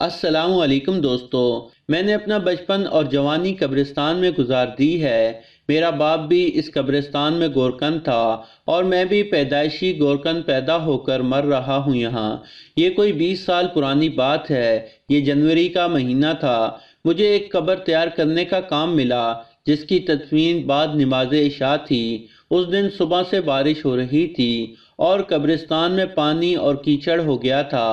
अस्सलामु अलैकुम दोस्तों, मैंने अपना बचपन और जवानी कब्रिस्तान में गुजार दी है। मेरा बाप भी इस कब्रिस्तान में गोरकन था और मैं भी पैदाइशी गोरकन पैदा होकर मर रहा हूँ यहाँ। ये कोई 20 साल पुरानी बात है। ये जनवरी का महीना था। मुझे एक कब्र तैयार करने का काम मिला जिसकी तदफीन बाद नमाज इशा थी। उस दिन सुबह से बारिश हो रही थी और कब्रिस्तान में पानी और कीचड़ हो गया था।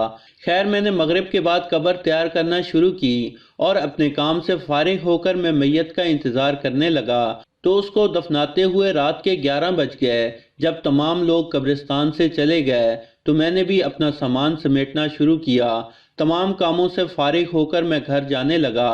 खैर, मैंने मगरिब के बाद कब्र तैयार करना शुरू की और अपने काम से फारिग होकर मैं मैयत का इंतज़ार करने लगा तो उसको दफनाते हुए रात के 11 बज गए। जब तमाम लोग कब्रिस्तान से चले गए तो मैंने भी अपना सामान समेटना शुरू किया। तमाम कामों से फारिग होकर मैं घर जाने लगा।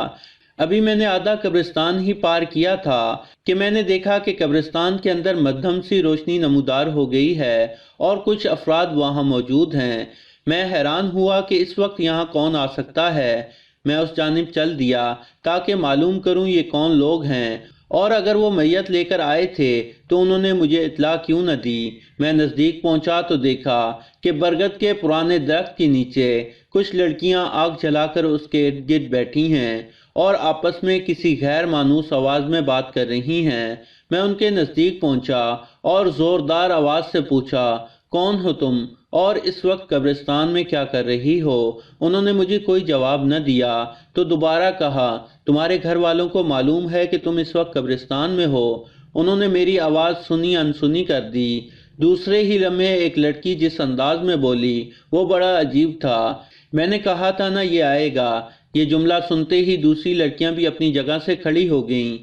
अभी मैंने आधा कब्रिस्तान ही पार किया था कि मैंने देखा कि कब्रिस्तान के अंदर मध्यम सी रोशनी नमूदार हो गई है और कुछ अफराद वहाँ मौजूद हैं। मैं हैरान हुआ कि इस वक्त यहाँ कौन आ सकता है। मैं उस जानिब चल दिया ताकि मालूम करूँ ये कौन लोग हैं और अगर वो मैयत लेकर आए थे तो उन्होंने मुझे इत्तला क्यों न दी। मैं नज़दीक पहुंचा तो देखा कि बरगद के पुराने दरख्त के नीचे कुछ लड़कियां आग जलाकर उसके इर्द गिर्द बैठी हैं और आपस में किसी गैर मानूस आवाज़ में बात कर रही हैं। मैं उनके नज़दीक पहुंचा और ज़ोरदार आवाज़ से पूछा, कौन हो तुम और इस वक्त कब्रिस्तान में क्या कर रही हो? उन्होंने मुझे कोई जवाब न दिया तो दोबारा कहा, तुम्हारे घर वालों को मालूम है कि तुम इस वक्त कब्रिस्तान में हो? उन्होंने मेरी आवाज़ सुनी अनसुनी कर दी। दूसरे ही लम्हे एक लड़की जिस अंदाज में बोली वो बड़ा अजीब था। मैंने कहा था ना ये आएगा। ये जुमला सुनते ही दूसरी लड़कियां भी अपनी जगह से खड़ी हो गईं।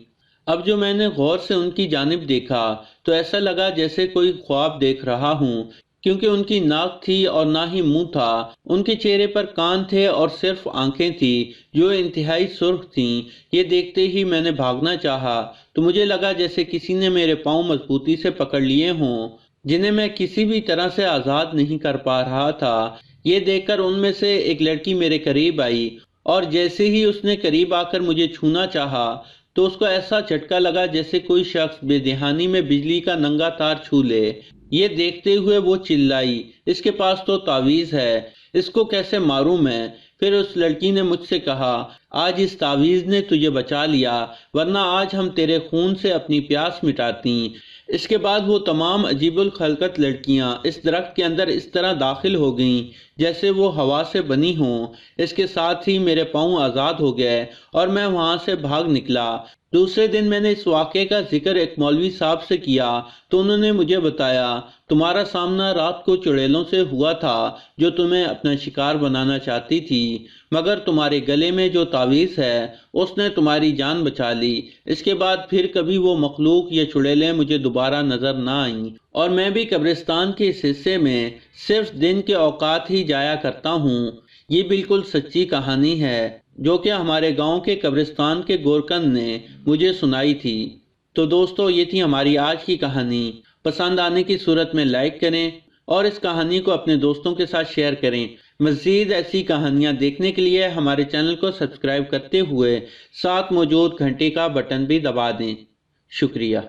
अब जो मैंने गौर से उनकी जानिब देखा तो ऐसा लगा जैसे कोई ख्वाब देख रहा हूँ, क्योंकि उनकी नाक थी और ना ही मुंह था। उनके चेहरे पर कान थे और सिर्फ आंखें थी जो इंतहाई सुर्ख थीं। ये देखते ही मैंने भागना चाहा तो मुझे लगा जैसे किसी ने मेरे पांव मजबूती से पकड़ लिए हों जिन्हें मैं किसी भी तरह से आज़ाद नहीं कर पा रहा था। ये देखकर उनमें से एक लड़की मेरे करीब आई और जैसे ही उसने करीब आकर मुझे छूना चाहा तो उसको ऐसा झटका लगा जैसे कोई शख्स बेदहानी में बिजली का नंगा तार छू ले। ये देखते हुए वो चिल्लाई, इसके पास तो तावीज़ है, इसको कैसे मारूं मैं? फिर उस लड़की ने मुझसे कहा, आज इस तावीज़ ने तुझे बचा लिया, वरना आज हम तेरे खून से अपनी प्यास मिटाती। इसके बाद वो तमाम अजीबुल खलकत लड़कियां इस दरख्त के अंदर इस तरह दाखिल हो गईं जैसे वो हवा से बनी हों। इसके साथ ही मेरे पाँव आज़ाद हो गए और मैं वहाँ से भाग निकला। दूसरे दिन मैंने इस वाक़े का जिक्र एक मौलवी साहब से किया तो उन्होंने मुझे बताया, तुम्हारा सामना रात को चुड़ैलों से हुआ था जो तुम्हें अपना शिकार बनाना चाहती थी, मगर तुम्हारे गले में जो तावीज़ है उसने तुम्हारी जान बचा ली। इसके बाद फिर कभी वो मखलूक या चुड़ैलें मुझे दोबारा नज़र ना आईं और मैं भी कब्रिस्तान के इस हिस्से में सिर्फ दिन के औकात ही जाया करता हूँ। ये बिल्कुल सच्ची कहानी है जो कि हमारे गांव के कब्रिस्तान के गोरकन ने मुझे सुनाई थी। तो दोस्तों, ये थी हमारी आज की कहानी। पसंद आने की सूरत में लाइक करें और इस कहानी को अपने दोस्तों के साथ शेयर करें। मज़ीद ऐसी कहानियाँ देखने के लिए हमारे चैनल को सब्सक्राइब करते हुए साथ मौजूद घंटे का बटन भी दबा दें। शुक्रिया।